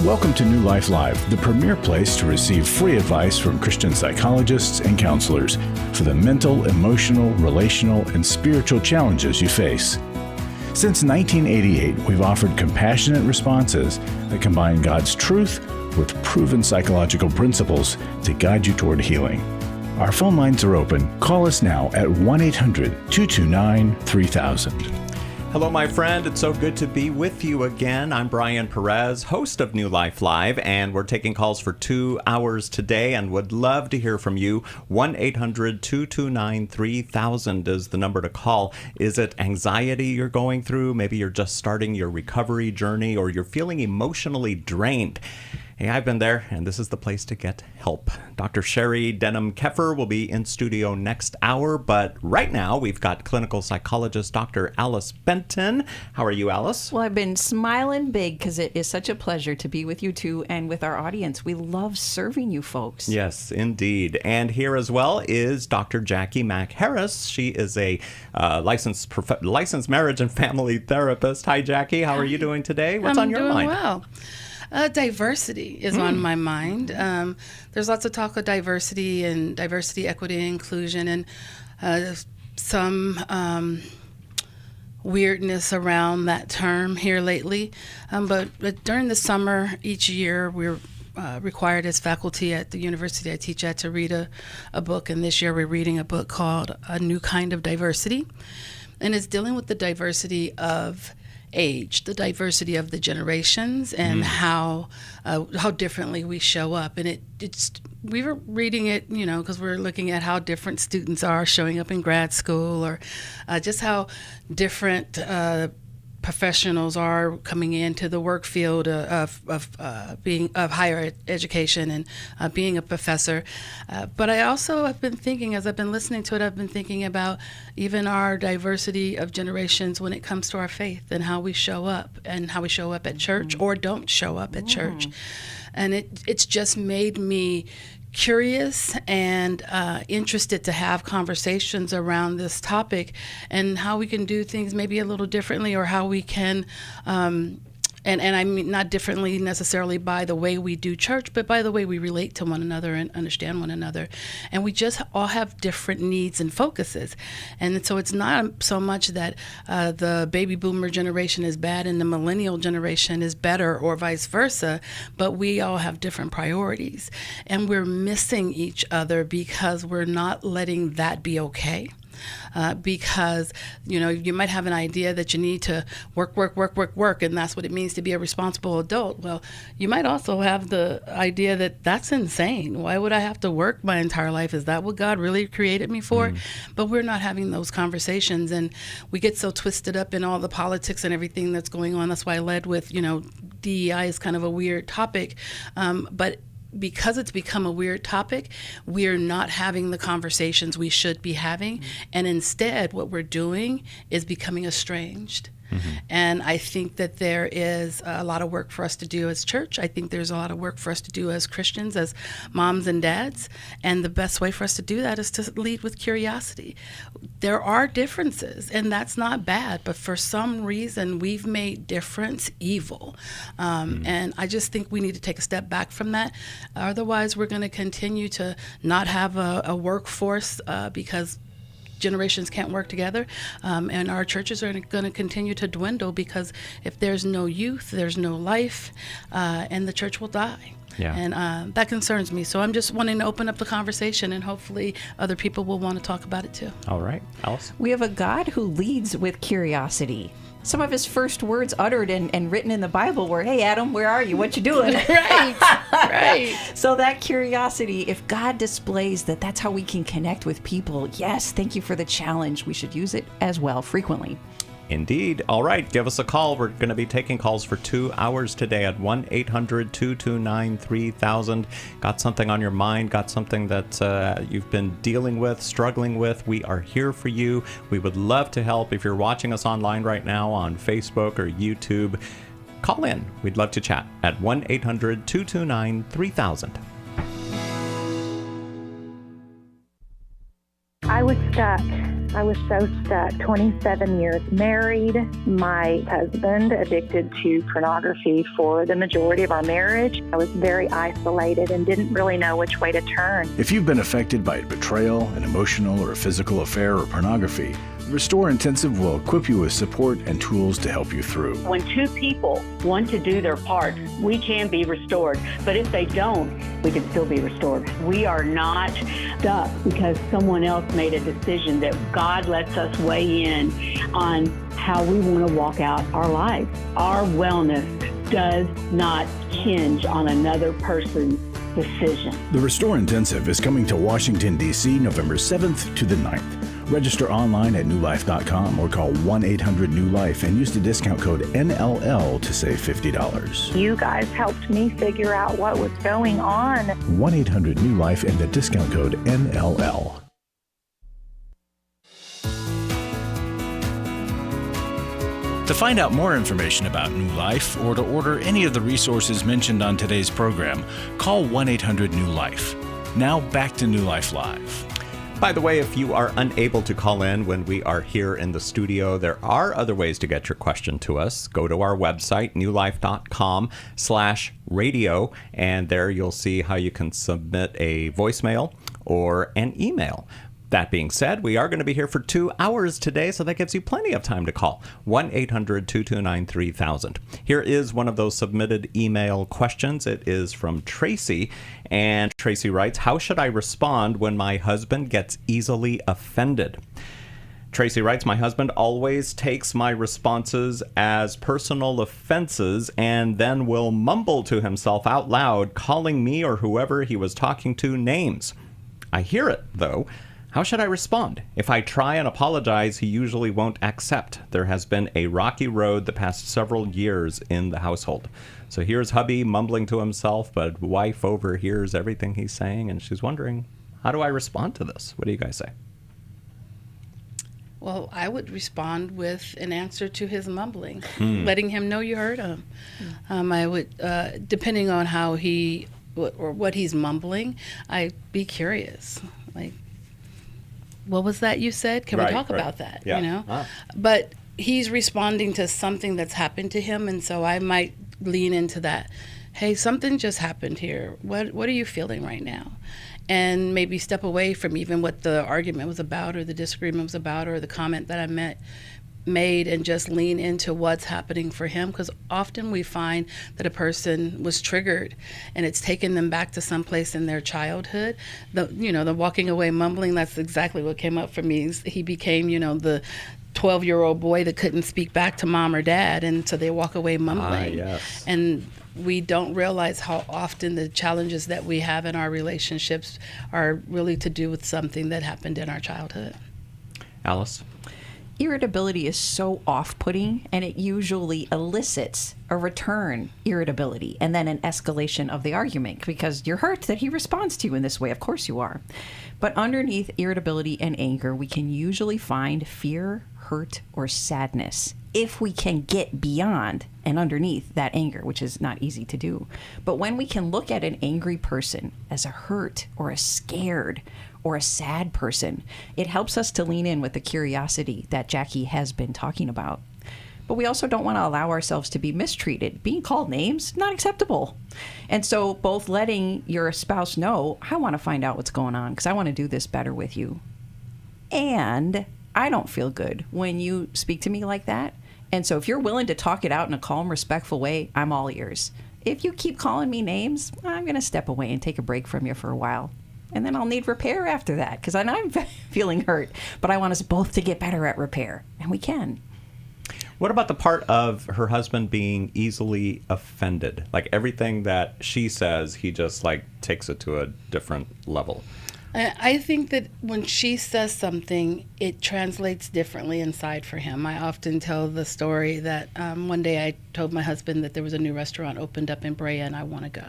Welcome to New Life Live, the premier place to receive free advice from Christian psychologists and counselors for the mental, emotional, relational, and spiritual challenges you face. Since 1988, we've offered compassionate responses that combine God's truth with proven psychological principles to guide you toward healing. Our phone lines are open. Call us now at 1-800-229-3000. Hello, my friend. It's so good to be with you again. I'm Brian Perez, host of New Life Live, and we're taking calls for 2 hours today and would love to hear from you. 1-800-229-3000 is the number to call. Is it anxiety you're going through? Maybe you're just starting your recovery journey, or you're feeling emotionally drained. Hey, I've been there, and this is the place to get help. Dr. Sherry Denham-Keffer will be in studio next hour, but right now we've got clinical psychologist Dr. Alice Benton. How are you, Alice? Well, I've been smiling big because it is such a pleasure to be with you two and with our audience. We love serving you folks. Yes, indeed. And here as well is Dr. Jacqui Mack-Harris. She is a licensed marriage and family therapist. Hi, Jacqui. How are you doing today? What's on your mind? I'm doing well. Diversity is on my mind. There's lots of talk of diversity and diversity, equity, and inclusion, and some weirdness around that term here lately. But during the summer each year, we're required as faculty at the university I teach at to read a book, and this year we're reading a book called A New Kind of Diversity, and it's dealing with the diversity of age, the diversity of the generations, and how differently we show up. And we were reading it, because we're looking at how different students are showing up in grad school, or just how different professionals are coming into the work field of higher education and being a professor. But I also have been thinking, as I've been listening to it, I've been thinking about even our diversity of generations when it comes to our faith and how we show up, and how we show up at church or don't show up at church. And it's just made me curious and interested to have conversations around this topic and how we can do things maybe a little differently, or how we can and I mean not differently necessarily by the way we do church, but by the way we relate to one another and understand one another. And we just all have different needs and focuses. And so it's not so much that the baby boomer generation is bad and the millennial generation is better, or vice versa, but we all have different priorities. And we're missing each other because we're not letting that be okay. Because, you might have an idea that you need to work, and that's what it means to be a responsible adult. Well, you might also have the idea that that's insane. Why would I have to work my entire life? Is that what God really created me for? But we're not having those conversations, and we get so twisted up in all the politics and everything that's going on. That's why I led with, DEI is kind of a weird topic, but because it's become a weird topic, we're not having the conversations we should be having. And instead, what we're doing is becoming estranged. And I think that there is a lot of work for us to do as church. I think there's a lot of work for us to do as Christians, as moms and dads. And the best way for us to do that is to lead with curiosity. There are differences, and that's not bad. But for some reason, we've made difference evil. And I just think we need to take a step back from that. Otherwise, we're going to continue to not have a workforce because generations can't work together, and our churches are going to continue to dwindle, because if there's no youth, there's no life, and the church will die. Yeah. And that concerns me. So I'm just wanting to open up the conversation, and hopefully other people will want to talk about it too. All right. Alice? We have a God who leads with curiosity. Some of his first words uttered and written in the Bible were, "Hey, Adam, where are you? What you doing?" Right. So that curiosity, if God displays that, that's how we can connect with people. Yes, thank you for the challenge. We should use it as well frequently. Indeed. All right. Give us a call. We're going to be taking calls for 2 hours today at 1-800-229-3000. Got something on your mind? Got something that you've been dealing with, struggling with? We are here for you. We would love to help. If you're watching us online right now on Facebook or YouTube, call in. We'd love to chat at 1-800-229-3000. I was stuck. I was so stuck. 27 years married. My husband addicted to pornography for the majority of our marriage. I was very isolated and didn't really know which way to turn. If you've been affected by betrayal, an emotional or physical affair, or pornography, Restore Intensive will equip you with support and tools to help you through. When two people want to do their part, we can be restored. But if they don't, we can still be restored. We are not stuck because someone else made a decision. That God lets us weigh in on how we want to walk out our lives. Our wellness does not hinge on another person's decision. The Restore Intensive is coming to Washington, D.C. November 7th to the 9th. Register online at newlife.com or call 1-800-NEW-LIFE and use the discount code NLL to save $50. You guys helped me figure out what was going on. 1-800-NEW-LIFE and the discount code NLL. To find out more information about New Life or to order any of the resources mentioned on today's program, call 1-800-NEW-LIFE. Now back to New Life Live. By the way, if you are unable to call in when we are here in the studio, there are other ways to get your question to us. Go to our website, newlife.com/radio, and there you'll see how you can submit a voicemail or an email. That being said, we are going to be here for 2 hours today, so that gives you plenty of time to call. 1-800-229-3000. Here is one of those submitted email questions. It is from Tracy, and Tracy writes, "How should I respond when my husband gets easily offended?" Tracy writes, "My husband always takes my responses as personal offenses and then will mumble to himself out loud, calling me or whoever he was talking to names. I hear it, though. How should I respond? If I try and apologize, he usually won't accept. There has been a rocky road the past several years in the household." So here's hubby mumbling to himself, but wife overhears everything he's saying, and she's wondering, how do I respond to this? What do you guys say? Well, I would respond with an answer to his mumbling, letting him know you heard him. I would, depending on how he or what he's mumbling, I'd be curious. Like, what was that you said? Can we talk about that? Yeah. You know, but he's responding to something that's happened to him, and so I might lean into that. Hey, something just happened here. What are you feeling right now? And maybe step away from even what the argument was about, or the disagreement was about, or the comment that I made, and just lean into what's happening for him, because often we find that a person was triggered and it's taken them back to some place in their childhood. The walking away mumbling, that's exactly what came up for me. He became, the 12-year-old boy that couldn't speak back to mom or dad, and so they walk away mumbling. Yes. And we don't realize how often the challenges that we have in our relationships are really to do with something that happened in our childhood. Alice? Irritability is so off-putting, and it usually elicits a return irritability and then an escalation of the argument, because you're hurt that he responds to you in this way. Of course you are. But underneath irritability and anger, we can usually find fear, hurt, or sadness if we can get beyond and underneath that anger, which is not easy to do. But when we can look at an angry person as a hurt or a scared or a sad person, it helps us to lean in with the curiosity that Jacqui has been talking about. But we also don't want to allow ourselves to be mistreated. Being called names, not acceptable. And so both letting your spouse know, I want to find out what's going on because I want to do this better with you. And I don't feel good when you speak to me like that. And so if you're willing to talk it out in a calm, respectful way, I'm all ears. If you keep calling me names, I'm going to step away and take a break from you for a while. And then I'll need repair after that, because I'm feeling hurt. But I want us both to get better at repair, and we can. What about the part of her husband being easily offended? Like everything that she says, he just takes it to a different level. I think that when she says something, it translates differently inside for him. I often tell the story that one day I told my husband that there was a new restaurant opened up in Brea and I want to go.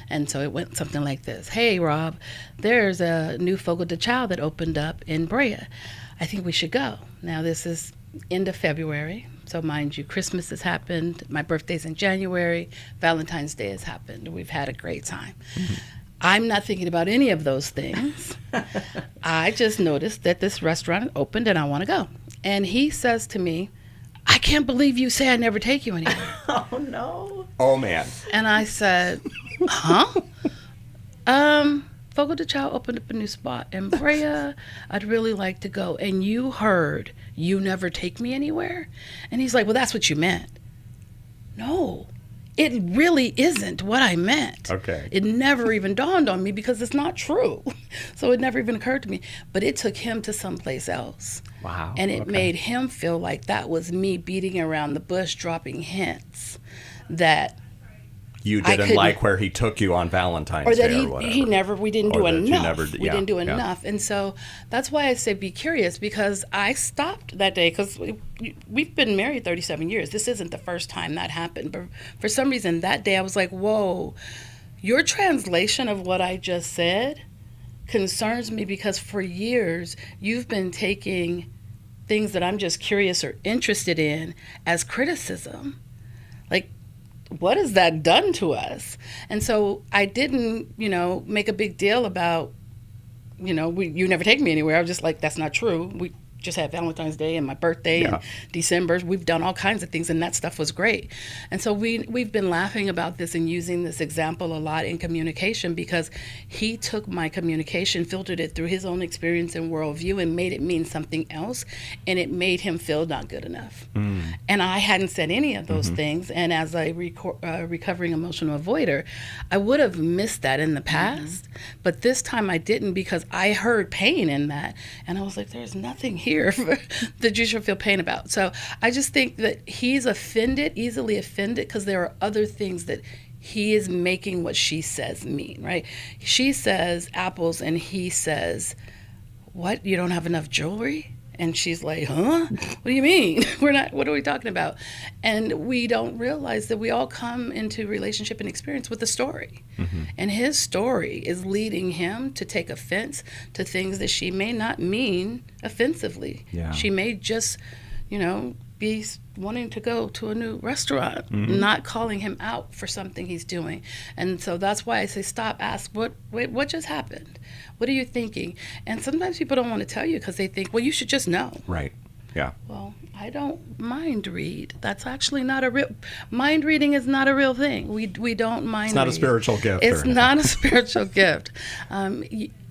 And so it went something like this. Hey, Rob, there's a new Fogo de Chao that opened up in Brea. I think we should go. Now, this is end of February. So mind you, Christmas has happened. My birthday's in January. Valentine's Day has happened. We've had a great time. Mm-hmm. I'm not thinking about any of those things. I just noticed that this restaurant opened and I want to go. And he says to me, I can't believe you say I never take you anywhere. Oh, no. Oh, man. And I said, huh? Fogo de Chao opened up a new spot in Brea. I'd really like to go. And you heard, you never take me anywhere? And he's like, well, that's what you meant. No, it really isn't what I meant. Okay. It never even dawned on me because it's not true. So it never even occurred to me. But it took him to someplace else. Wow. And it made him feel like that was me beating around the bush, dropping hints that you didn't like where he took you on Valentine's or that Day or whatever. we didn't do enough. We didn't do yeah. enough. And so that's why I say be curious, because I stopped that day because we've been married 37 years. This isn't the first time that happened. But for some reason that day I was like, whoa, your translation of what I just said concerns me, because for years you've been taking things that I'm just curious or interested in as criticism. Like, what has that done to us? And so I didn't, make a big deal about, you never take me anywhere. I was just like, that's not true. We just had Valentine's Day and my birthday and December. We've done all kinds of things, and that stuff was great. And so we've been laughing about this and using this example a lot in communication, because he took my communication, filtered it through his own experience and worldview, and made it mean something else, and it made him feel not good enough. And I hadn't said any of those things, and as a recovering emotional avoider, I would have missed that in the past, but this time I didn't, because I heard pain in that, and I was like, there's nothing here that you should feel pain about. So I just think that he's easily offended, because there are other things that he is making what she says mean, right? She says apples, and he says, what, you don't have enough jewelry? And she's like, huh? What do you mean? What are we talking about? And we don't realize that we all come into relationship and experience with a story. And his story is leading him to take offense to things that she may not mean offensively. Yeah. She may just, be wanting to go to a new restaurant, not calling him out for something he's doing. And so that's why I say stop, ask, what just happened? What are you thinking? And sometimes people don't want to tell you because they think, well, you should just know. Right. Yeah. Well, I don't mind read. That's actually not a real, mind reading is not a real thing. We don't mind It's not read. a spiritual gift. It's not a spiritual gift.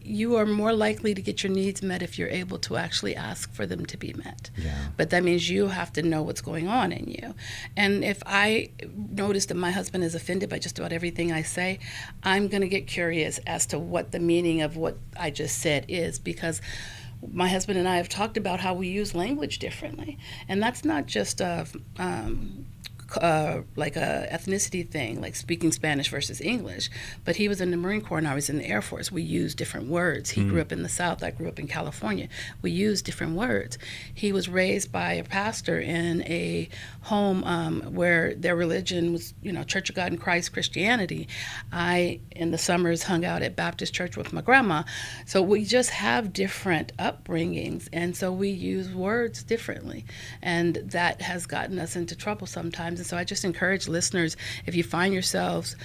You are more likely to get your needs met if you're able to actually ask for them to be met. Yeah. But that means you have to know what's going on in you. And if I notice that my husband is offended by just about everything I say, I'm going to get curious as to what the meaning of what I just said is, because my husband and I have talked about how we use language differently. And that's not just like a ethnicity thing, like speaking Spanish versus English. But he was in the Marine Corps and I was in the Air Force. We use different words. He grew up in the South. I grew up in California. We use different words. He was raised by a pastor in a home where their religion was, Church of God in Christ, Christianity. I, in the summers, hung out at Baptist church with my grandma. So we just have different upbringings, and so we use words differently. And that has gotten us into trouble sometimes. And so I just encourage listeners, if you find yourselves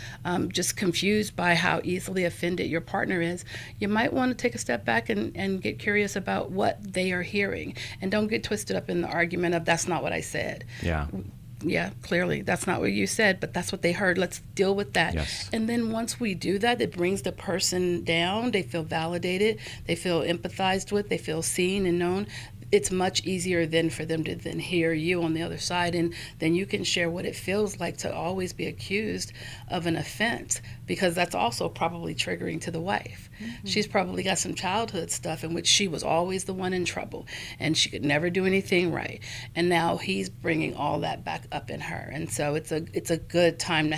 just confused by how easily offended your partner is, you might want to take a step back and get curious about what they are hearing. And don't get twisted up in the argument of, that's not what I said. Yeah, clearly that's not what you said, but that's what they heard. Let's deal with that. Yes. And then once we do that, it brings the person down. They feel validated. They feel empathized with. They feel seen and known. It's much easier then for them to then hear you on the other side, and then you can share what it feels like to always be accused of an offense, because that's also probably triggering to the wife. She's probably got some childhood stuff in which she was always the one in trouble and she could never do anything right, and now he's bringing all that back up in her. And so it's a good time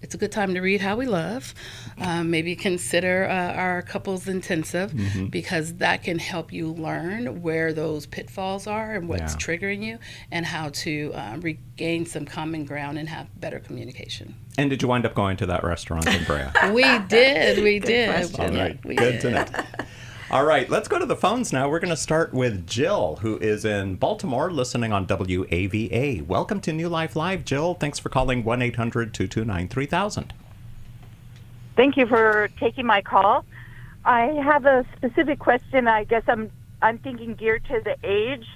to read How We Love. Maybe consider our couples intensive, because that can help you learn where those pitfalls are and what's triggering you, and how to regain some common ground and have better communication. And did you wind up going to that restaurant in Brea? We did. question. All right, We good did. to know. All right, let's go to the phones now. We're going to start with Jill, who is in Baltimore, listening on WAVA. Welcome to New Life Live, Jill. Thanks for calling 1-800-229-3000. Thank you for taking my call. I have a specific question. I guess I'm thinking geared to the age.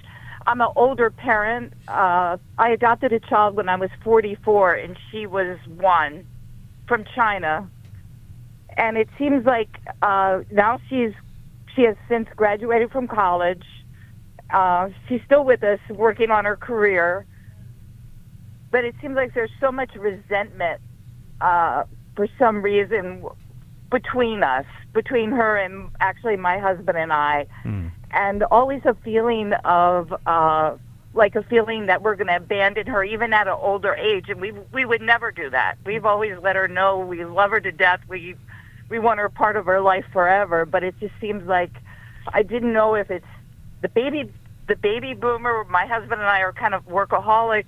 I'm an older parent. I adopted a child when I was 44, and she was 1 from China. And it seems like now she has since graduated from college. She's still with us, working on her career. But it seems like there's so much resentment for some reason between us, between her and actually my husband and I. And always a feeling of like a feeling that we're going to abandon her even at an older age, and we would never do that. We've always let her know we love her to death. We want her part of our life forever, but it just seems like I didn't know if it's the baby boomer. My husband and I are kind of workaholics.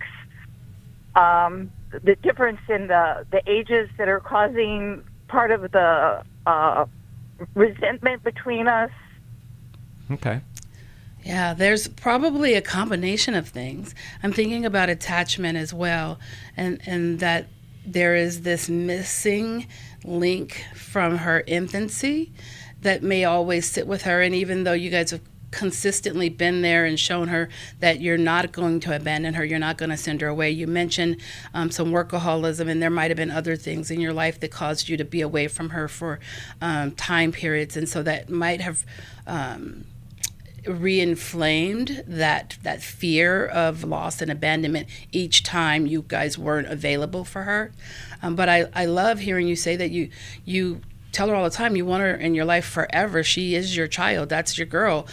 The difference in the ages that are causing part of the resentment between us. Okay. Yeah, there's probably a combination of things. I'm thinking about attachment as well, and that there is this missing link from her infancy that may always sit with her. And even though you guys have consistently been there and shown her that you're not going to abandon her, you're not going to send her away. You mentioned some workaholism, and there might have been other things in your life that caused you to be away from her for time periods, and so that might have re-inflamed that fear of loss and abandonment each time you guys weren't available for her. But I love hearing you say that you tell her all the time you want her in your life forever. She is your child. That's your girl.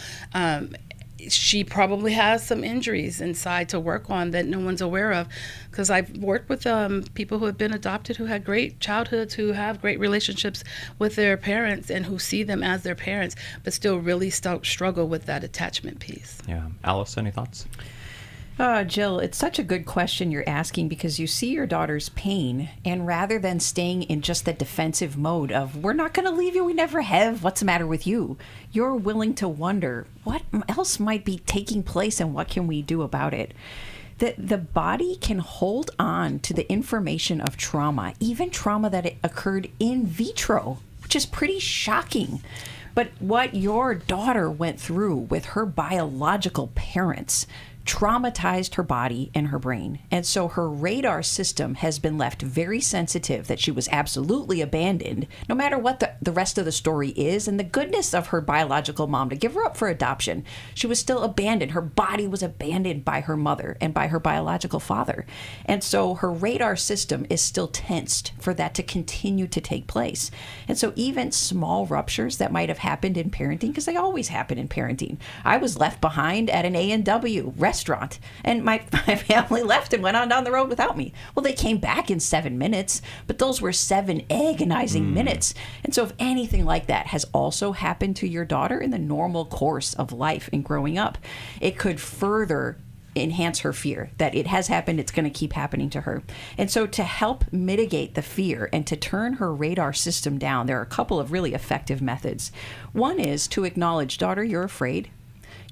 She probably has some injuries inside to work on that no one's aware of, because I've worked with people who have been adopted who had great childhoods, who have great relationships with their parents and who see them as their parents, but still really struggle with that attachment piece. Yeah. Alice, any thoughts? Jill, it's such a good question you're asking, because you see your daughter's pain, and rather than staying in just the defensive mode of, we're not going to leave you, we never have, what's the matter with you? You're willing to wonder, what else might be taking place and what can we do about it? The body can hold on to the information of trauma, even trauma that occurred in vitro, which is pretty shocking. But what your daughter went through with her biological parents traumatized her body and her brain. And so her radar system has been left very sensitive that she was absolutely abandoned, no matter what the rest of the story is. And the goodness of her biological mom to give her up for adoption, she was still abandoned. Her body was abandoned by her mother and by her biological father. And so her radar system is still tensed for that to continue to take place. And so even small ruptures that might have happened in parenting, because they always happen in parenting. I was left behind at an A&W restaurant, and my family left and went on down the road without me. Well, they came back in 7 minutes, but those were 7 agonizing minutes. And so if anything like that has also happened to your daughter in the normal course of life and growing up, it could further enhance her fear that it has happened, it's going to keep happening to her. And so to help mitigate the fear and to turn her radar system down, there are a couple of really effective methods. One is to acknowledge, daughter, you're afraid.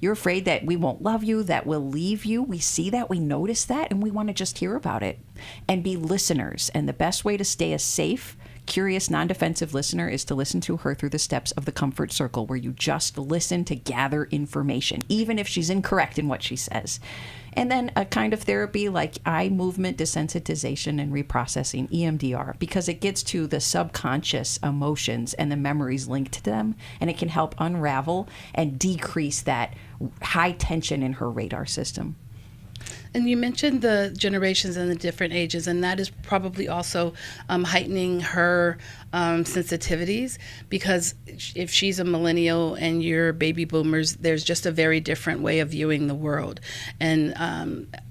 You're afraid that we won't love you, that we'll leave you. We see that, we notice that, and we want to just hear about it and be listeners. And the best way to stay a safe, curious, non-defensive listener is to listen to her through the steps of the comfort circle, where you just listen to gather information, even if she's incorrect in what she says. And then a kind of therapy like eye movement desensitization and reprocessing, EMDR, because it gets to the subconscious emotions and the memories linked to them, and it can help unravel and decrease that high tension in her radar system. And you mentioned the generations and the different ages, and that is probably also heightening her sensitivities, because if she's a millennial and you're baby boomers, there's just a very different way of viewing the world. And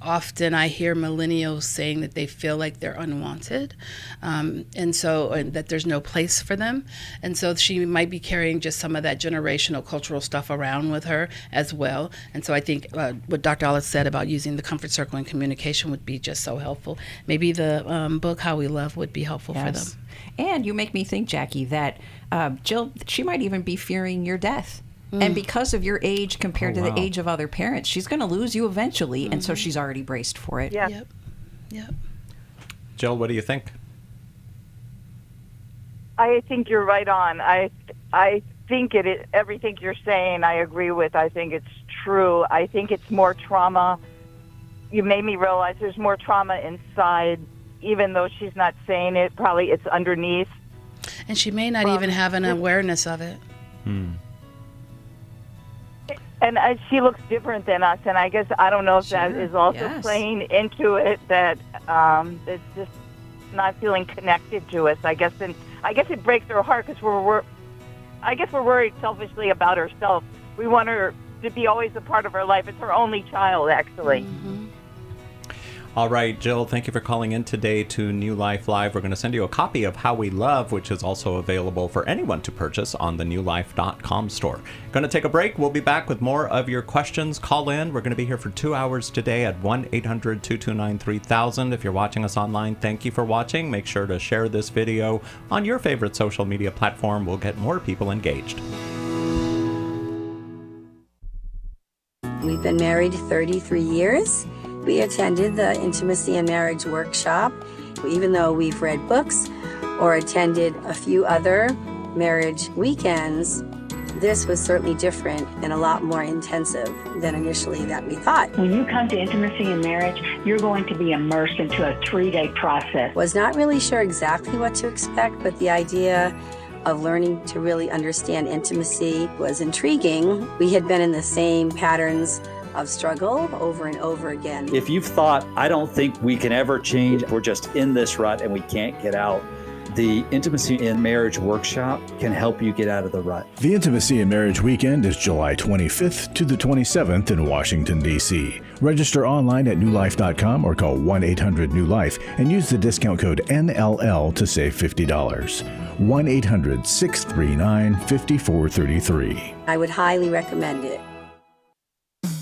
often I hear millennials saying that they feel like they're unwanted, and that there's no place for them. And so she might be carrying just some of that generational cultural stuff around with her as well. And so I think what Dr. Alice said about using the comfort circle and communication would be just so helpful. Maybe the book How We Love would be helpful for them. And you make me think, Jacqui, that Jill, she might even be fearing your death. And because of your age compared to the age of other parents, she's going to lose you eventually. And so she's already braced for it. Yeah. Yep. Jill, what do you think? I think you're right on. I think everything you're saying I agree with. I think it's true. I think it's more trauma. You made me realize there's more trauma inside, even though she's not saying it. Probably it's underneath. And she may not even have an awareness of it. And she looks different than us, and I guess I don't know if that is also playing into it, that it's just not feeling connected to us. I guess it breaks her heart because we're worried selfishly about herself. We want her to be always a part of her life. It's her only child, actually. All right, Jill, thank you for calling in today to New Life Live. We're going to send you a copy of How We Love, which is also available for anyone to purchase on the newlife.com store. Going to take a break. We'll be back with more of your questions. Call in. We're going to be here for 2 hours today at 1-800-229-3000. If you're watching us online, thank you for watching. Make sure to share this video on your favorite social media platform. We'll get more people engaged. We've been married 33 years. We attended the Intimacy and Marriage Workshop. Even though we've read books or attended a few other marriage weekends, this was certainly different and a lot more intensive than initially that we thought. When you come to Intimacy and Marriage, you're going to be immersed into a 3-day process. Was not really sure exactly what to expect, but the idea of learning to really understand intimacy was intriguing. We had been in the same patterns of struggle over and over again. If you've thought, I don't think we can ever change, we're just in this rut and we can't get out, the Intimacy and Marriage Workshop can help you get out of the rut. The Intimacy and Marriage Weekend is July 25th to the 27th in Washington, D.C. Register online at newlife.com or call 1-800-NEW-LIFE and use the discount code NLL to save $50. 1-800-639-5433. I would highly recommend it.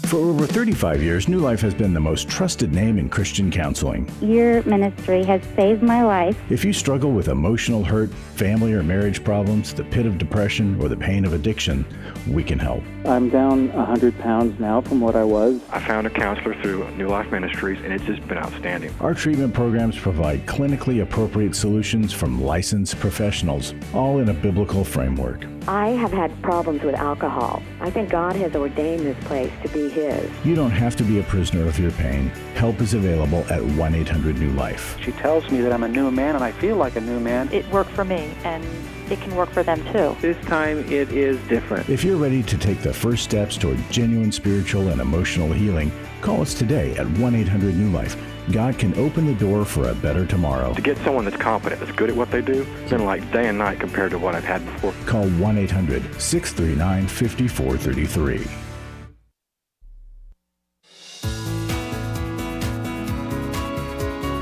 For over 35 years, New Life has been the most trusted name in Christian counseling. Your ministry has saved my life. If you struggle with emotional hurt, family or marriage problems, the pit of depression, or the pain of addiction, we can help. I'm down 100 pounds now from what I was. I found a counselor through New Life Ministries, and it's just been outstanding. Our treatment programs provide clinically appropriate solutions from licensed professionals, all in a biblical framework. I have had problems with alcohol. I think God has ordained this place to be His. You don't have to be a prisoner of your pain. Help is available at 1-800-NEW-LIFE. She tells me that I'm a new man, and I feel like a new man. It worked for me, and it can work for them too. This time it is different. If you're ready to take the first steps toward genuine spiritual and emotional healing, call us today at 1-800-NEW-LIFE. God can open the door for a better tomorrow. To get someone that's competent, that's good at what they do, it's been like day and night compared to what I've had before. Call 1-800-639-5433.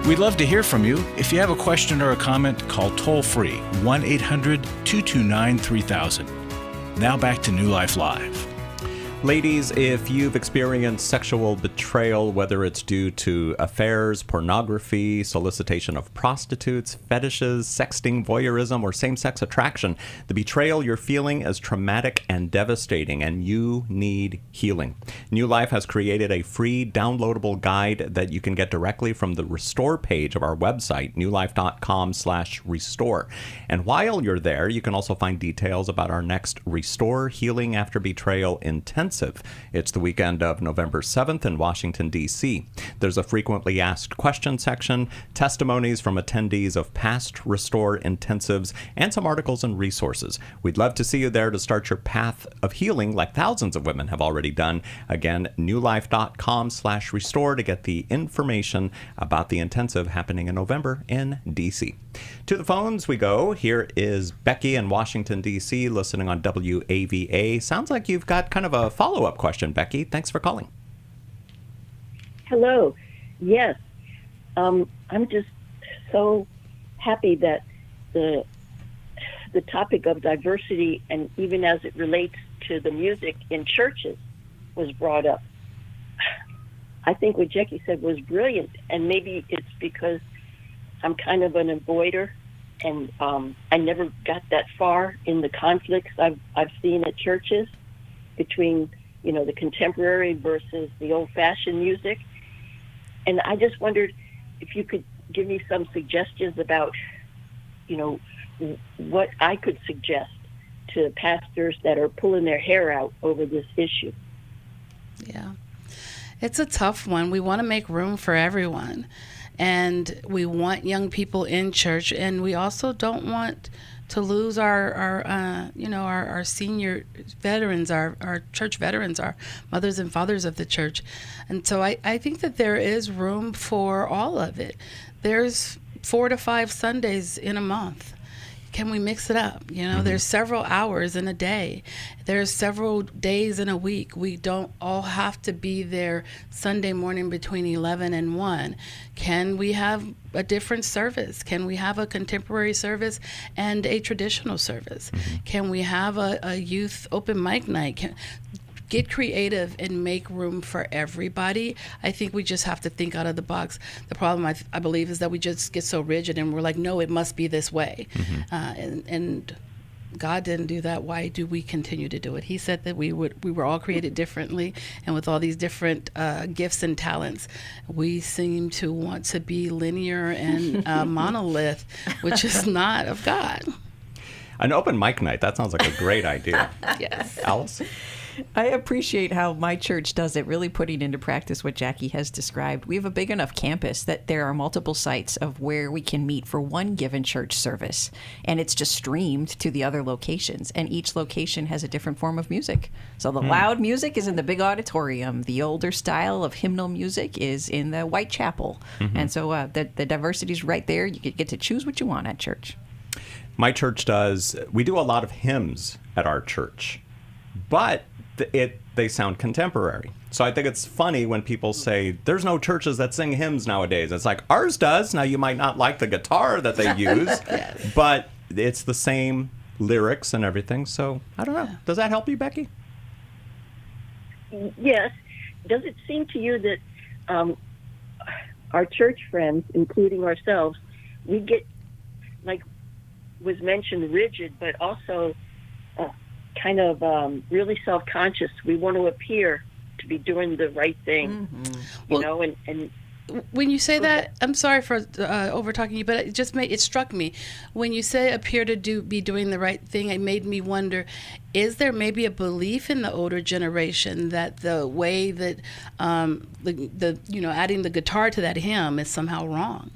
We'd love to hear from you. If you have a question or a comment, call toll-free 1-800-229-3000. Now back to New Life Live. Ladies, if you've experienced sexual betrayal, whether it's due to affairs, pornography, solicitation of prostitutes, fetishes, sexting, voyeurism, or same-sex attraction, the betrayal you're feeling is traumatic and devastating, and you need healing. New Life has created a free downloadable guide that you can get directly from the Restore page of our website, newlife.com/restore. And while you're there, you can also find details about our next Restore Healing After Betrayal Intensive. It's the weekend of November 7th in Washington, D.C. There's a frequently asked question section, testimonies from attendees of past Restore intensives, and some articles and resources. We'd love to see you there to start your path of healing like thousands of women have already done. Again, newlife.com/restore to get the information about the intensive happening in November in D.C. To the phones we go. Here is Becky in Washington, D.C., listening on WAVA. Sounds like you've got kind of a follow-up question, Becky. Thanks for calling. Hello. Yes. I'm just so happy that the topic of diversity, and even as it relates to the music in churches, was brought up. I think what Jacqui said was brilliant, and maybe it's because I'm kind of an avoider, and I never got that far in the conflicts I've seen at churches between, the contemporary versus the old-fashioned music. And I just wondered if you could give me some suggestions about, what I could suggest to pastors that are pulling their hair out over this issue. Yeah. It's a tough one. We want to make room for everyone. And we want young people in church, and we also don't want to lose our senior veterans, our church veterans, our mothers and fathers of the church. And so I think that there is room for all of it. There's 4 to 5 Sundays in a month. Can we mix it up? There's several hours in a day. There's several days in a week. We don't all have to be there Sunday morning between 11 and 1. Can we have a different service? Can we have a contemporary service and a traditional service? Can we have a youth open mic night? Get creative and make room for everybody. I think we just have to think out of the box. The problem, I believe, is that we just get so rigid and we're like, no, it must be this way. And God didn't do that. Why do we continue to do it? He said that we were all created differently, and with all these different gifts and talents, we seem to want to be linear and monolith, which is not of God. An open mic night, that sounds like a great idea. Yes. Alice? I appreciate how my church does it, really putting into practice what Jacqui has described. We have a big enough campus that there are multiple sites of where we can meet for one given church service, and it's just streamed to the other locations, and each location has a different form of music. So the loud music is in the big auditorium. The older style of hymnal music is in the White Chapel. And so the diversity is right there. You get to choose what you want at church. My church we do a lot of hymns at our church, but they sound contemporary. So I think it's funny when people say, there's no churches that sing hymns nowadays. It's like, ours does. Now, you might not like the guitar that they use, but it's the same lyrics and everything. So I don't know. Does that help you, Becky? Yes. Does it seem to you that our church friends, including ourselves, we get, like was mentioned, rigid, but also kind of really self-conscious. We want to appear to be doing the right thing, and when you say that, I'm sorry for over talking you, but it struck me when you say appear to be doing the right thing. It made me wonder: is there maybe a belief in the older generation that the way that adding the guitar to that hymn is somehow wrong?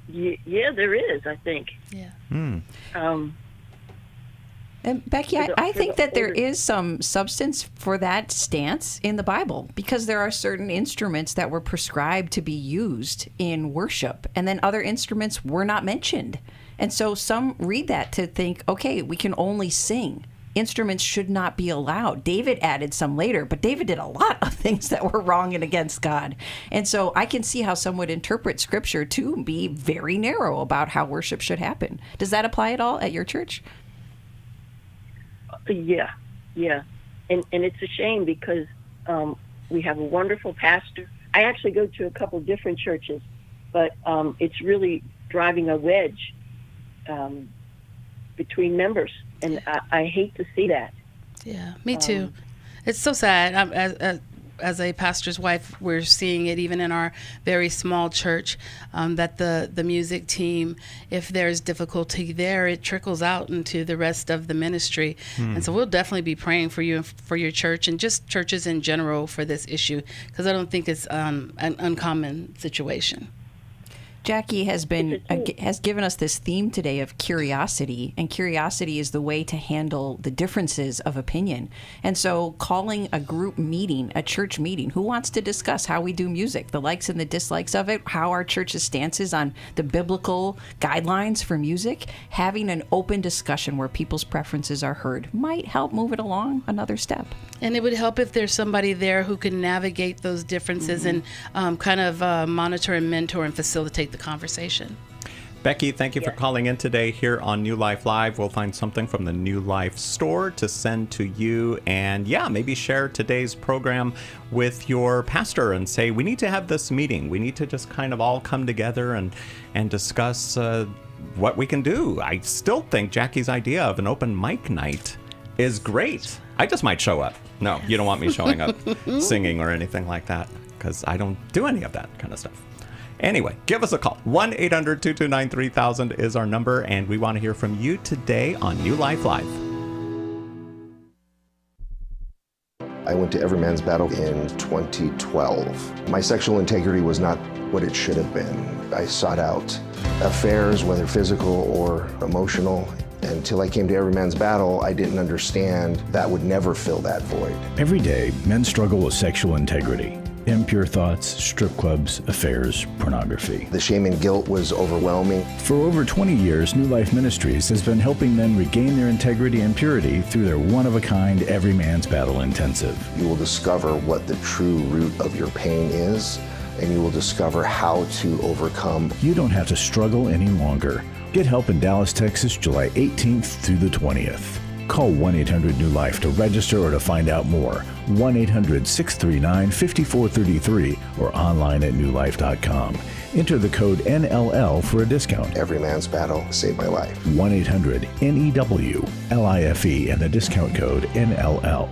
Yeah, there is. I think. Yeah. And Becky, I think that there is some substance for that stance in the Bible, because there are certain instruments that were prescribed to be used in worship, and then other instruments were not mentioned. And so some read that to think, okay, we can only sing. Instruments should not be allowed. David added some later, but David did a lot of things that were wrong and against God. And so I can see how some would interpret Scripture to be very narrow about how worship should happen. Does that apply at all at your church? Yeah. And it's a shame because we have a wonderful pastor. I actually go to a couple different churches, but it's really driving a wedge between members. And I hate to see that. Yeah, me too. It's so sad. As a pastor's wife, we're seeing it even in our very small church, that the music team, if there's difficulty there, it trickles out into the rest of the ministry. And so we'll definitely be praying for you and for your church and just churches in general for this issue, because I don't think it's an uncommon situation. Jacqui has given us this theme today of curiosity, and curiosity is the way to handle the differences of opinion. And so calling a group meeting, a church meeting, who wants to discuss how we do music, the likes and the dislikes of it, how our church's stance is on the biblical guidelines for music, having an open discussion where people's preferences are heard might help move it along another step. And it would help if there's somebody there who can navigate those differences and kind of monitor and mentor and facilitate the conversation. Becky, thank you for calling in today here on New Life Live. We'll find something from the New Life store to send to you, and maybe share today's program with your pastor and say, we need to have this meeting. We need to just kind of all come together and discuss what we can do. I still think Jacqui's idea of an open mic night is great. I just might show up. No, you don't want me showing up singing or anything like that, because I don't do any of that kind of stuff. Anyway, give us a call. 1-800-229-3000 is our number, and we want to hear from you today on New Life Live. I went to Every Man's Battle in 2012. My sexual integrity was not what it should have been. I sought out affairs, whether physical or emotional. Until I came to Every Man's Battle, I didn't understand that would never fill that void. Every day, men struggle with sexual integrity. Impure thoughts, strip clubs, affairs, pornography. The shame and guilt was overwhelming. For over 20 years, New Life Ministries has been helping men regain their integrity and purity through their one-of-a-kind Every Man's Battle Intensive. You will discover what the true root of your pain is, and you will discover how to overcome. You don't have to struggle any longer. Get help in Dallas, Texas, July 18th through the 20th. Call 1-800-NEW-LIFE to register or to find out more. 1-800-639-5433 or online at newlife.com. Enter the code NLL for a discount. Every Man's Battle saved my life. 1-800-NEW-LIFE and the discount code NLL.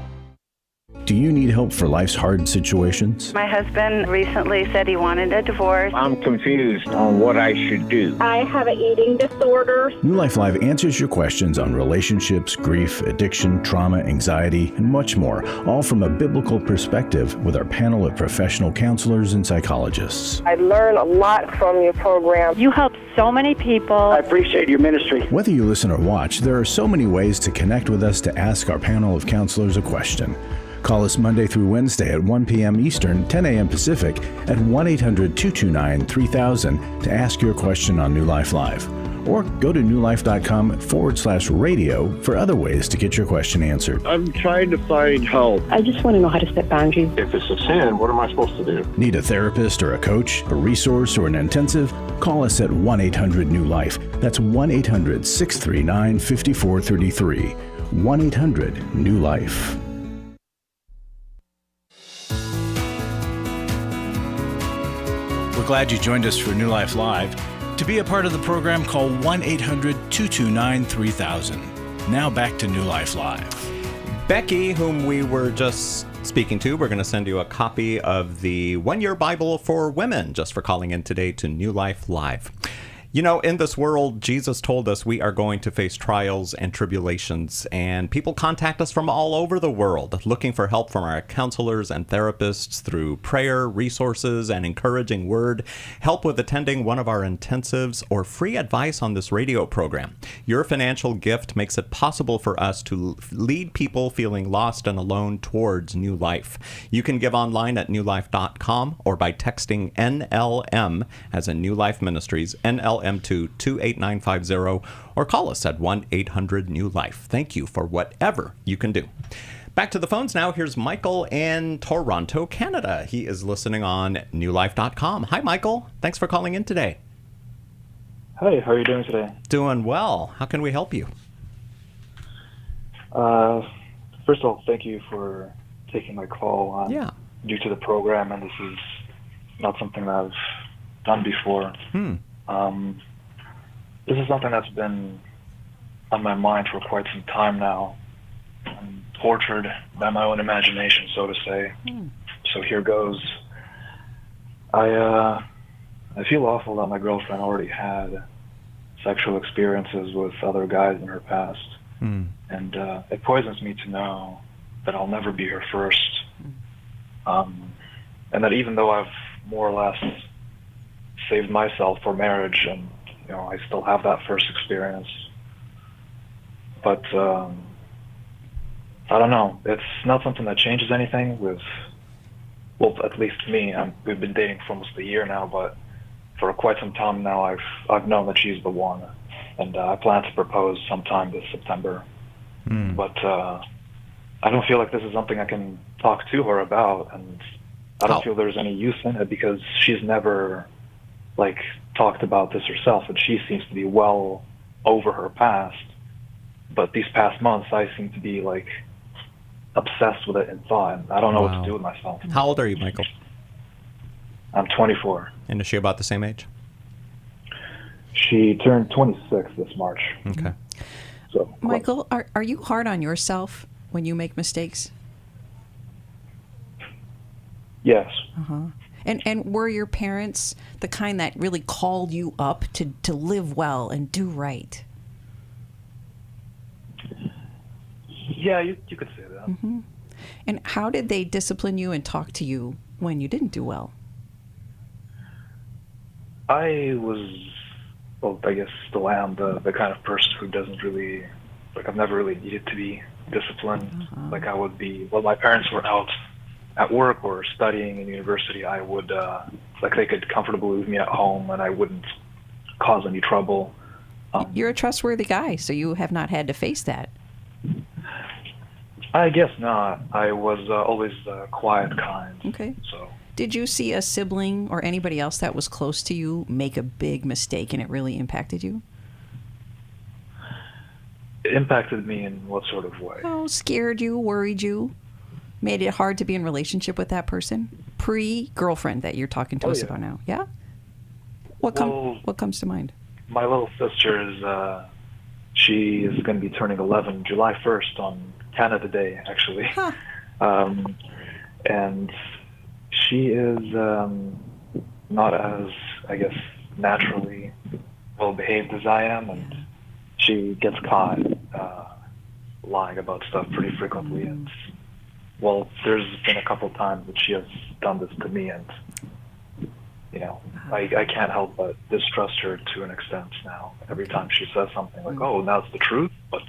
Do you need help for life's hard situations? My husband recently said he wanted a divorce. I'm confused on what I should do. I have an eating disorder. New Life Live answers your questions on relationships, grief, addiction, trauma, anxiety, and much more, all from a biblical perspective with our panel of professional counselors and psychologists. I learn a lot from your program. You help so many people. I appreciate your ministry. Whether you listen or watch, there are so many ways to connect with us to ask our panel of counselors a question. Call us Monday through Wednesday at 1 p.m. Eastern, 10 a.m. Pacific at 1-800-229-3000 to ask your question on New Life Live. Or go to newlife.com/radio for other ways to get your question answered. I'm trying to find help. I just want to know how to set boundaries. If it's a sin, what am I supposed to do? Need a therapist or a coach, a resource or an intensive? Call us at 1-800-NEW-LIFE. That's 1-800-639-5433. 1-800-NEW-LIFE. We're glad you joined us for New Life Live. To be a part of the program, call 1-800-229-3000. Now back to New Life Live. Becky, whom we were just speaking to, we're going to send you a copy of the 1-Year Bible for Women just for calling in today to New Life Live. You know, in this world, Jesus told us we are going to face trials and tribulations, and people contact us from all over the world looking for help from our counselors and therapists through prayer, resources, and encouraging word, help with attending one of our intensives, or free advice on this radio program. Your financial gift makes it possible for us to lead people feeling lost and alone towards new life. You can give online at newlife.com or by texting NLM as in New Life Ministries, NLM to 28950, or call us at 1-800-NEW-LIFE. Thank you for whatever you can do. Back to the phones now. Here's Michael in Toronto, Canada. He is listening on newlife.com. Hi, Michael. Thanks for calling in today. Hi, how are you doing today? Doing well. How can we help you? First of all, thank you for taking my call due to the program, and this is not something that I've done before. This is something that's been on my mind for quite some time now. I'm tortured by my own imagination, so to say. So here goes. I feel awful that my girlfriend already had sexual experiences with other guys in her past. And it poisons me to know that I'll never be her first. And that even though I've more or less saved myself for marriage, and I still have that first experience, but I don't know, it's not something that changes anything with, well, at least me. We've been dating for almost a year now, but for quite some time now I've known that she's the one, and I plan to propose sometime this September. But I don't feel like this is something I can talk to her about, and I don't feel there's any use in it because she's never talked about this herself, and she seems to be well over her past. But these past months, I seem to be obsessed with it in thought. I don't know what to do with myself. How old are you, Michael? I'm 24. And is she about the same age? She turned 26 this March. Okay. So, Michael, are you hard on yourself when you make mistakes? Yes. And were your parents the kind that really called you up to live well and do right? Yeah, you could say that. Mm-hmm. And how did they discipline you and talk to you when you didn't do well? I guess still am the kind of person who doesn't really, like, I've never really needed to be disciplined. Like I would be, my parents were out at work or studying in university, I would, they could comfortably leave me at home and I wouldn't cause any trouble. You're a trustworthy guy, so you have not had to face that. I guess not. I was always the quiet kind. Okay. So. Did you see a sibling or anybody else that was close to you make a big mistake and it really impacted you? It impacted me in what sort of way? Oh, scared you, worried you, made it hard to be in relationship with that person? Pre-girlfriend that you're talking to us about now. Yeah? What comes to mind? My little sister is, she is going to be turning 11 July 1st on Canada Day, actually. Huh. And she is not as, I guess, naturally well-behaved as I am, and she gets caught lying about stuff pretty frequently. And, well, there's been a couple times that she has done this to me, and, you know, I can't help but distrust her to an extent now. Every time she says something like, oh, now it's the truth, but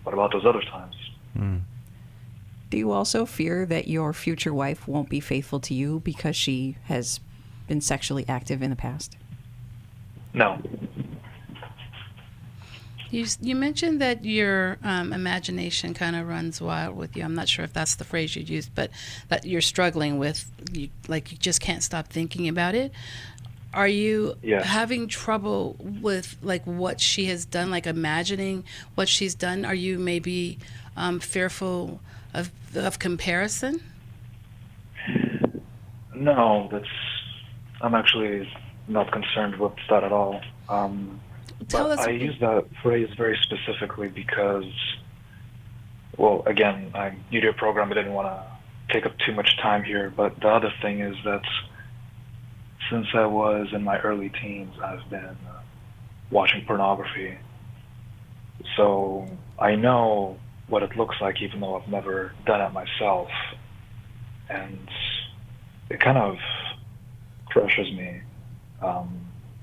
what about those other times? Do you also fear that your future wife won't be faithful to you because she has been sexually active in the past? No. You mentioned that your imagination kind of runs wild with you. I'm not sure if that's the phrase you used, but that you're struggling with, you just can't stop thinking about it. Are you having trouble with what she has done, like imagining what she's done? Are you maybe fearful of comparison? No, I'm actually not concerned with that at all. But I use that phrase very specifically because, well, again, I'm new to your program. I didn't want to take up too much time here, but the other thing is that since I was in my early teens, I've been watching pornography. So I know what it looks like, even though I've never done it myself. And it kind of crushes me.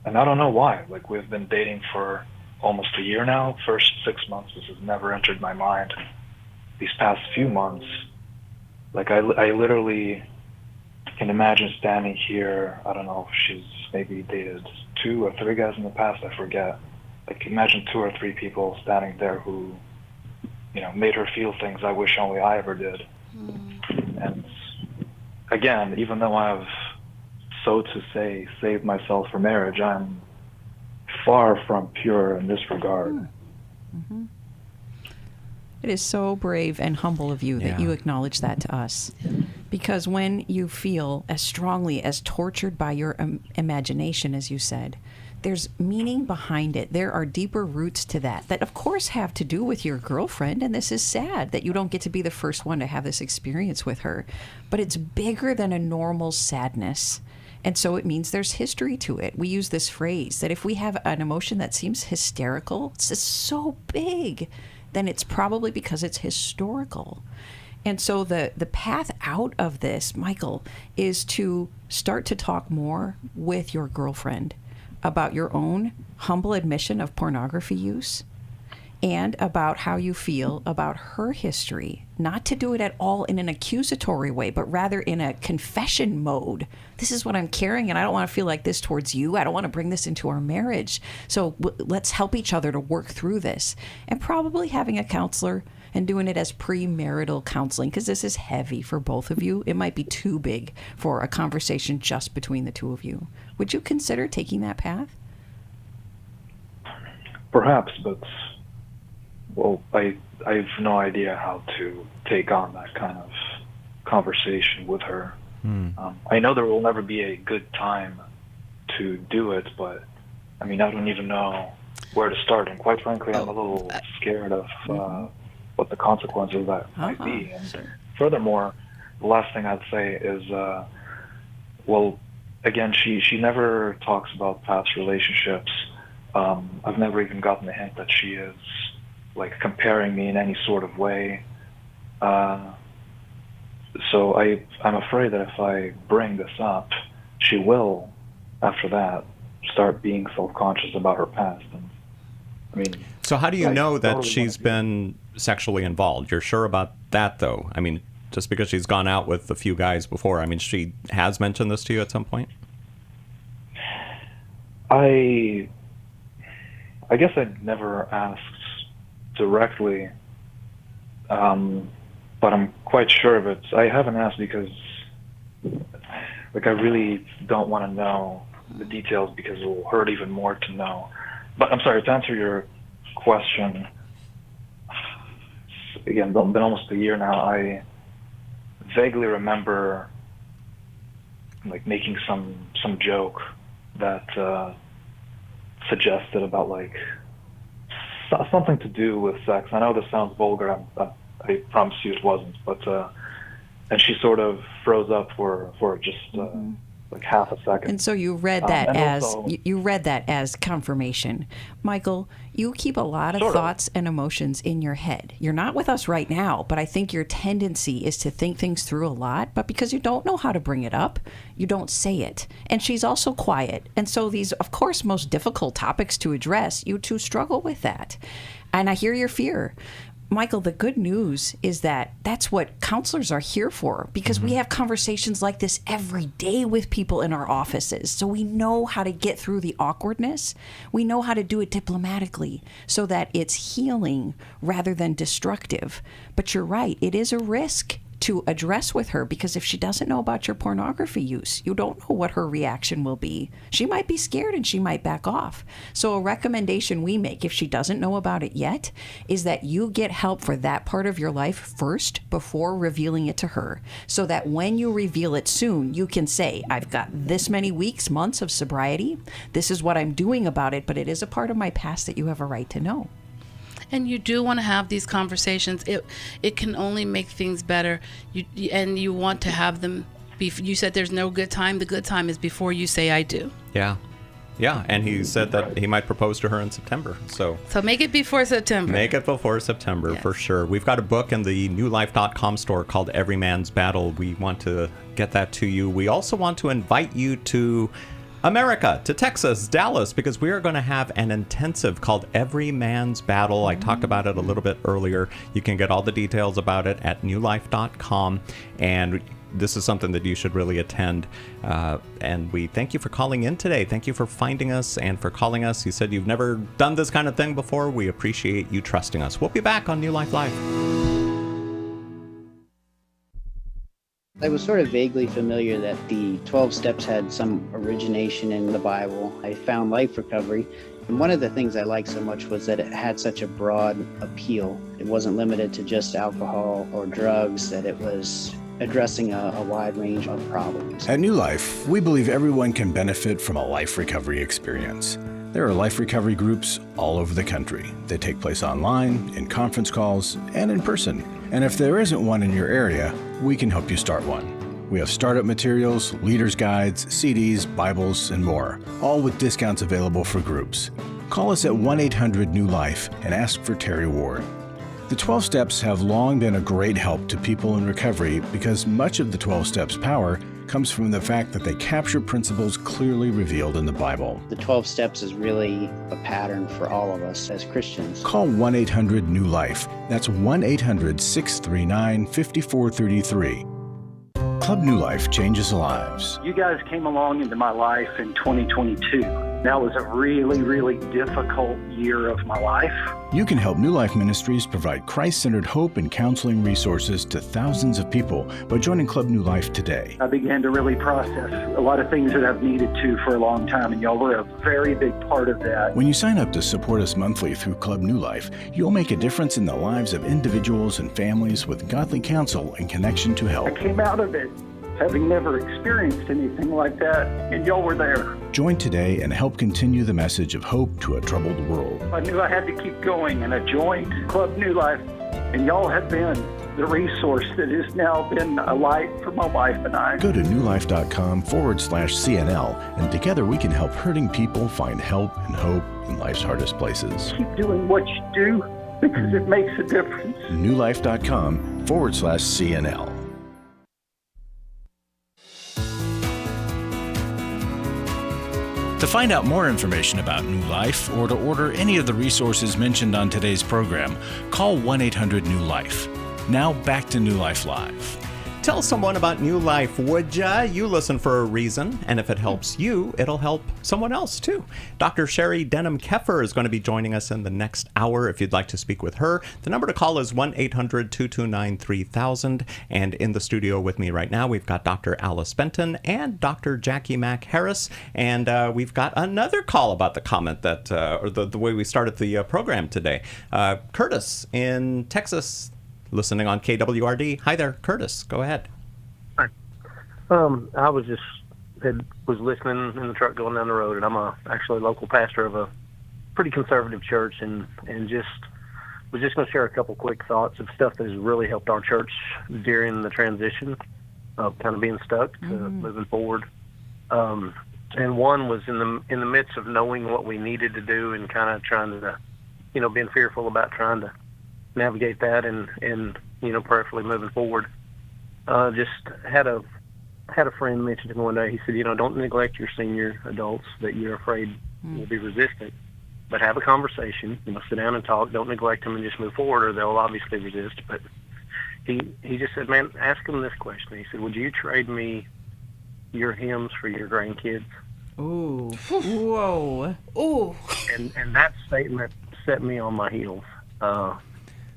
And I don't know why. Like, we've been dating for almost a year now. First 6 months, this has never entered my mind. These past few months, like, I literally can imagine standing here. I don't know if she's maybe dated 2 or 3 guys in the past, I forget. Like, imagine 2 or 3 people standing there who, you know, made her feel things I wish only I ever did. And again, even though I've, so to say, saved myself for marriage, I'm far from pure in this regard. It is so brave and humble of you that you acknowledge that to us. Because when you feel as strongly as tortured by your imagination, as you said, there's meaning behind it. There are deeper roots to that of course have to do with your girlfriend, and this is sad that you don't get to be the first one to have this experience with her. But it's bigger than a normal sadness. And so it means there's history to it. We use this phrase that if we have an emotion that seems hysterical, it's just so big, then it's probably because it's historical. And so the path out of this, Michael, is to start to talk more with your girlfriend about your own humble admission of pornography use and about how you feel about her history. Not to do it at all in an accusatory way, but rather in a confession mode. This is what I'm carrying, and I don't want to feel like this towards you. I don't want to bring this into our marriage. So let's help each other to work through this. And probably having a counselor and doing it as premarital counseling, because this is heavy for both of you. It might be too big for a conversation just between the two of you. Would you consider taking that path? Perhaps, but, well, I have no idea how to take on that kind of conversation with her. I know there will never be a good time to do it, but, I mean, I don't even know where to start. And quite frankly, I'm a little scared of what the consequences of that might be. And furthermore, the last thing I'd say is, well, again, she never talks about past relationships. I've never even gotten a hint that she is like comparing me in any sort of way. So I'm afraid that if I bring this up, she will, after that, start being self-conscious about her past. And I mean, so how do you know that she's been sexually involved? You're sure about that, though? I mean, just because she's gone out with a few guys before, I mean, she has mentioned this to you at some point? I guess I never asked directly, but I'm quite sure of it. I haven't asked because, like, I really don't want to know the details because it will hurt even more to know. But I'm sorry, to answer your question, again, it's been almost a year now. I vaguely remember, like, making some joke that suggested about, like, something to do with sex. I know this sounds vulgar. I promise you it wasn't. But and she sort of froze up for just like half a second. And so you read that also, you read that as confirmation. Michael, you keep a lot of thoughts and emotions in your head. You're not with us right now, but I think your tendency is to think things through a lot, but because you don't know how to bring it up, you don't say it. And she's also quiet. And so these, of course, most difficult topics to address, you two struggle with that. And I hear your fear. Michael, the good news is that that's what counselors are here for, because we have conversations like this every day with people in our offices. So we know how to get through the awkwardness. We know how to do it diplomatically so that it's healing rather than destructive. But you're right, it is a risk to address with her, because if she doesn't know about your pornography use, you don't know what her reaction will be. She might be scared and she might back off. So a recommendation we make, if she doesn't know about it yet, is that you get help for that part of your life first before revealing it to her, so that when you reveal it soon, you can say, I've got this many weeks, months of sobriety. This is what I'm doing about it, but it is a part of my past that you have a right to know. And you do want to have these conversations. It can only make things better. You want to have them. You said there's no good time. The good time is before you say I do. Yeah. And he said that he might propose to her in September. So make it before September. Make it before September, yes. For sure. We've got a book in the newlife.com store called Every Man's Battle. We want to get that to you. We also want to invite you to America, to Texas, Dallas, because we are going to have an intensive called Every Man's Battle. I talked about it a little bit earlier. You can get all the details about it at newlife.com, and this is something that you should really attend. And we thank you for calling in today. Thank you for finding us and for calling us. You said you've never done this kind of thing before. We appreciate you trusting us. We'll be back on New Life Live. I was sort of vaguely familiar that the 12 steps had some origination in the Bible. I found Life Recovery, and one of the things I liked so much was that it had such a broad appeal. It wasn't limited to just alcohol or drugs, that it was addressing a wide range of problems. At New Life, we believe everyone can benefit from a life recovery experience. There are life recovery groups all over the country. They take place online, in conference calls, and in person. And if there isn't one in your area, we can help you start one. We have startup materials, leaders' guides, CDs, Bibles, and more, all with discounts available for groups. Call us at 1-800-NEW-LIFE and ask for Terry Ward. The 12 Steps have long been a great help to people in recovery because much of the 12 Steps' power comes from the fact that they capture principles clearly revealed in the Bible. The 12 Steps is really a pattern for all of us as Christians. Call 1-800-NEW-LIFE. That's 1-800-639-5433. Club New Life changes lives. You guys came along into my life in 2022. That was a really, really difficult year of my life. You can help New Life Ministries provide Christ-centered hope and counseling resources to thousands of people by joining Club New Life today. I began to really process a lot of things that I've needed to for a long time, and y'all were a very big part of that. When you sign up to support us monthly through Club New Life, you'll make a difference in the lives of individuals and families with godly counsel and connection to help. I came out of it having never experienced anything like that, and y'all were there. Join today and help continue the message of hope to a troubled world. I knew I had to keep going, and I joined Club New Life, and y'all have been the resource that has now been a light for my wife and I. Go to newlife.com/CNL, and together we can help hurting people find help and hope in life's hardest places. Keep doing what you do because it makes a difference. newlife.com/CNL. To find out more information about New Life or to order any of the resources mentioned on today's program, call 1-800-NEW-LIFE. Now back to New Life Live. Tell someone about New Life, would ya? You listen for a reason, and if it helps you, it'll help someone else too. Dr. Sherry Denham-Keffer is going to be joining us in the next hour. If you'd like to speak with her, the number to call is 1-800-229-3000. And in the studio with me right now, we've got Dr. Alice Benton and Dr. Jacqui Mack-Harris. And we've got another call about the comment that, or the way we started the program today. Curtis in Texas, listening on KWRD. Hi there, Curtis. Go ahead. Hi. I was listening in the truck going down the road, and I'm actually a local pastor of a pretty conservative church, and just was just going to share a couple quick thoughts of stuff that has really helped our church during the transition of kind of being stuck to moving forward. And one was in the midst of knowing what we needed to do and kind of trying to, being fearful about trying to navigate that and prayerfully moving forward. Just had a friend mention to me one day. He said, don't neglect your senior adults that you're afraid will be resistant, but have a conversation. Sit down and talk. Don't neglect them and just move forward, or they'll obviously resist. But he just said, man, ask them this question. He said, would you trade me your hymns for your grandkids? Ooh. Whoa. Ooh. And that statement set me on my heels.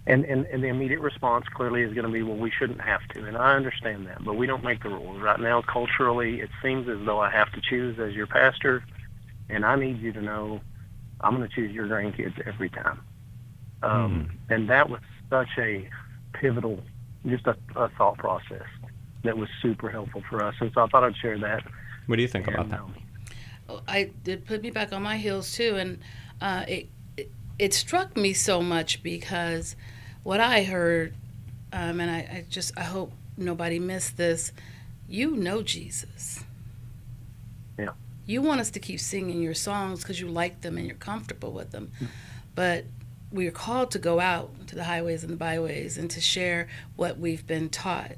And the immediate response clearly is going to be, well, we shouldn't have to. And I understand that, but we don't make the rules. Right now, culturally, it seems as though I have to choose as your pastor, and I need you to know I'm going to choose your grandkids every time. And that was such a pivotal, just a thought process that was super helpful for us. And so I thought I'd share that. What do you think about that? It put me back on my heels, too, and it struck me so much because what I heard, and I hope nobody missed this, Jesus. Yeah. You want us to keep singing your songs because you like them and you're comfortable with them. But we are called to go out to the highways and the byways and to share what we've been taught.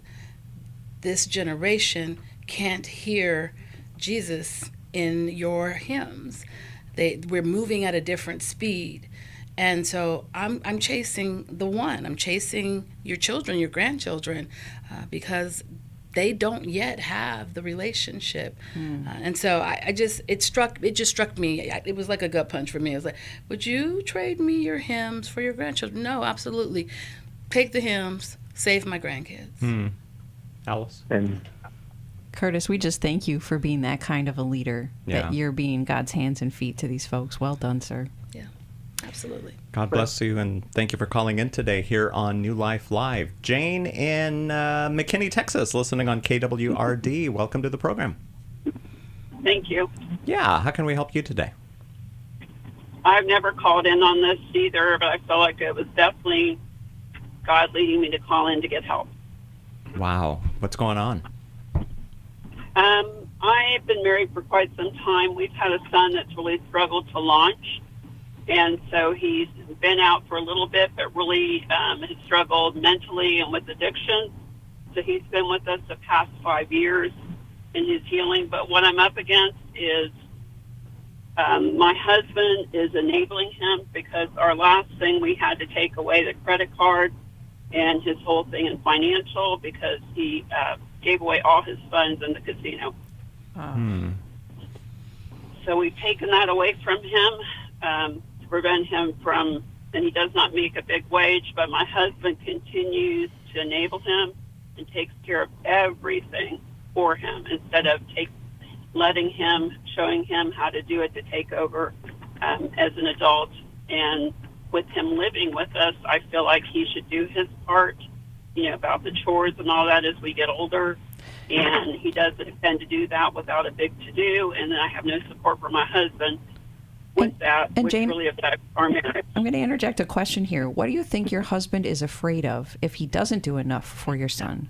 This generation can't hear Jesus in your hymns. We're moving at a different speed. And so I'm chasing the one. I'm chasing your children, your grandchildren, because they don't yet have the relationship. And so it just struck me. It was like a gut punch for me. It was like, would you trade me your hymns for your grandchildren? No, absolutely. Take the hymns, save my grandkids. Alice? And Curtis, we just thank you for being that kind of a leader, that you're being God's hands and feet to these folks. Well done, sir. Yeah, absolutely. God bless you, and thank you for calling in today here on New Life Live. Jane in McKinney, Texas, listening on KWRD. Welcome to the program. Thank you. Yeah, how can we help you today? I've never called in on this either, but I felt like it was definitely God leading me to call in to get help. Wow. What's going on? I've been married for quite some time. We've had a son that's really struggled to launch, and so he's been out for a little bit, but really has struggled mentally and with addiction. So he's been with us the past 5 years in his healing. But what I'm up against is my husband is enabling him, because our last thing, we had to take away the credit card and his whole thing in financial, because he gave away all his funds in the casino. So we've taken that away from him to prevent him from, and he does not make a big wage, but my husband continues to enable him and takes care of everything for him instead of showing him how to do it to take over as an adult. And with him living with us, I feel like he should do his part, about the chores and all that as we get older. And he doesn't intend to do that without a big to-do. And then I have no support from my husband. with that, and which Jane, really affects our marriage. I'm going to interject a question here. What do you think your husband is afraid of if he doesn't do enough for your son?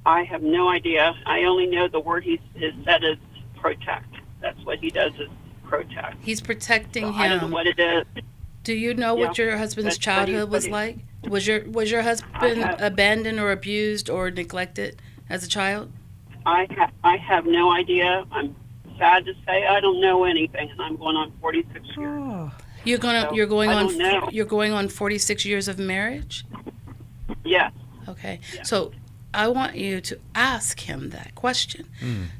I have no idea. I only know the word he has said is protect. That's what he does, is protect. He's protecting him. I don't know what it is. Do you know what your husband's childhood was like? Was your husband abandoned or abused or neglected as a child? I have no idea. I'm sad to say I don't know anything, and I'm going on 46 years. Oh. You're going on 46 years of marriage? Yes. Okay. Yeah. So I want you to ask him that question.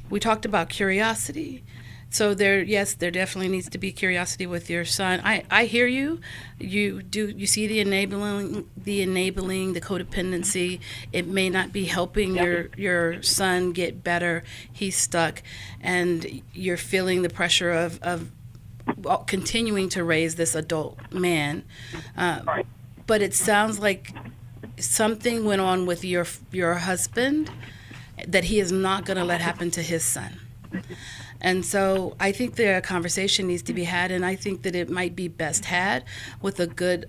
We talked about curiosity. So there definitely needs to be curiosity with your son. I hear you. You see the enabling, the codependency. It may not be helping your son get better. He's stuck, and you're feeling the pressure of continuing to raise this adult man. But it sounds like something went on with your husband that he is not going to let happen to his son. And so I think the conversation needs to be had, and I think that it might be best had with a good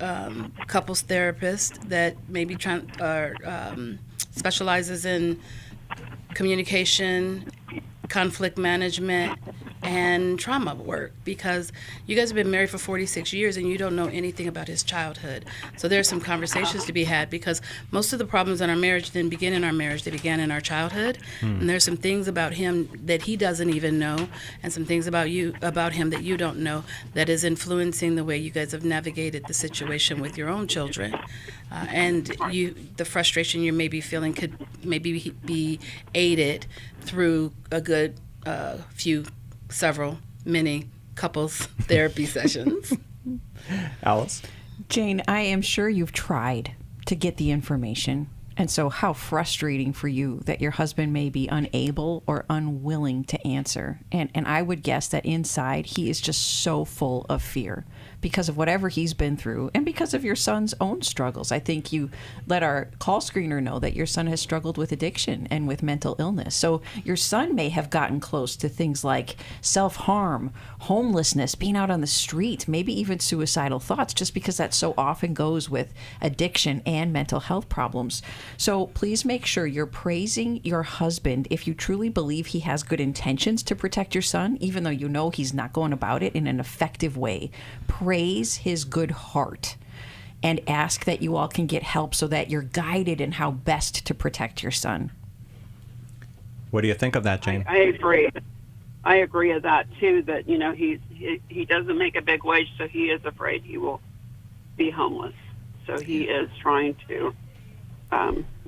couples therapist that maybe specializes in communication, conflict management, and trauma work, because you guys have been married for 46 years and you don't know anything about his childhood. So there's some conversations to be had, because most of the problems in our marriage didn't begin in our marriage, they began in our childhood. And there's some things about him that he doesn't even know, and some things about him that you don't know, that is influencing the way you guys have navigated the situation with your own children. And the frustration you may be feeling could maybe be aided through a good many couples therapy sessions. Alice? Jane, I am sure you've tried to get the information. And so how frustrating for you that your husband may be unable or unwilling to answer. And I would guess that inside he is just so full of fear because of whatever he's been through and because of your son's own struggles. I think you let our call screener know that your son has struggled with addiction and with mental illness. So your son may have gotten close to things like self-harm, homelessness, being out on the street, maybe even suicidal thoughts, just because that so often goes with addiction and mental health problems. So please make sure you're praising your husband if you truly believe he has good intentions to protect your son, even though you know he's not going about it in an effective way. Praise his good heart and ask that you all can get help so that you're guided in how best to protect your son. What do you think of that, Jane? I agree. I agree with that too, that he doesn't make a big wage, so he is afraid he will be homeless. So he is trying to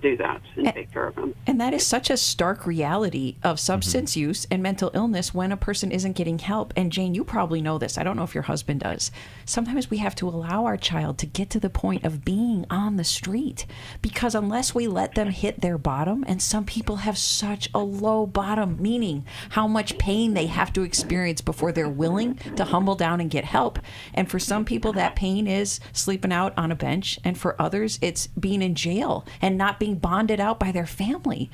do that and take care of him. And that is such a stark reality of substance use and mental illness when a person isn't getting help. And Jane, you probably know this. I don't know if your husband does. Sometimes we have to allow our child to get to the point of being on the street, because unless we let them hit their bottom, and some people have such a low bottom, meaning how much pain they have to experience before they're willing to humble down and get help. And for some people, that pain is sleeping out on a bench. And for others, it's being in jail and not being bonded out by their family.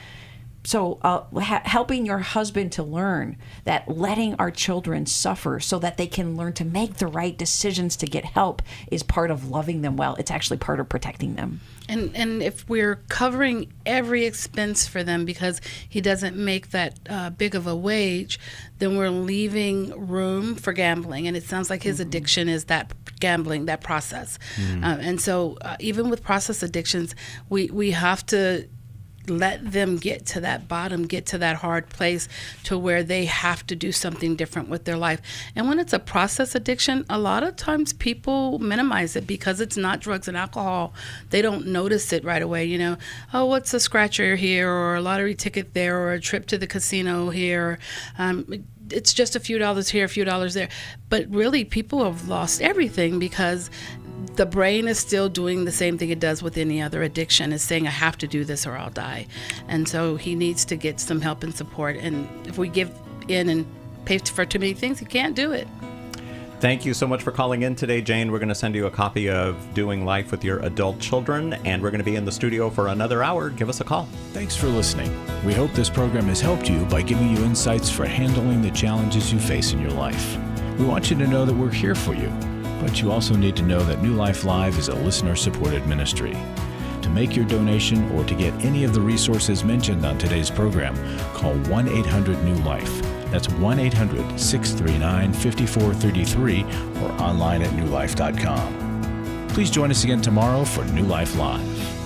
So helping your husband to learn that letting our children suffer so that they can learn to make the right decisions to get help is part of loving them well. It's actually part of protecting them. And if we're covering every expense for them because he doesn't make that big of a wage, then we're leaving room for gambling. And it sounds like his addiction is that gambling, that process. And so even with process addictions, we have to let them get to that bottom, get to that hard place to where they have to do something different with their life. And when it's a process addiction, a lot of times people minimize it because it's not drugs and alcohol. They don't notice it right away. Oh, what's a scratcher here, or a lottery ticket there, or a trip to the casino here. It's just a few dollars here, a few dollars there. But really, people have lost everything because the brain is still doing the same thing it does with any other addiction. It's saying, I have to do this or I'll die. And so he needs to get some help and support. And if we give in and pay for too many things, he can't do it. Thank you so much for calling in today, Jane. We're going to send you a copy of Doing Life with Your Adult Children, and we're going to be in the studio for another hour. Give us a call. Thanks for listening. We hope this program has helped you by giving you insights for handling the challenges you face in your life. We want you to know that we're here for you, but you also need to know that New Life Live is a listener-supported ministry. To make your donation or to get any of the resources mentioned on today's program, call 1-800-NEW-LIFE. That's 1-800-639-5433 or online at newlife.com. Please join us again tomorrow for New Life Live.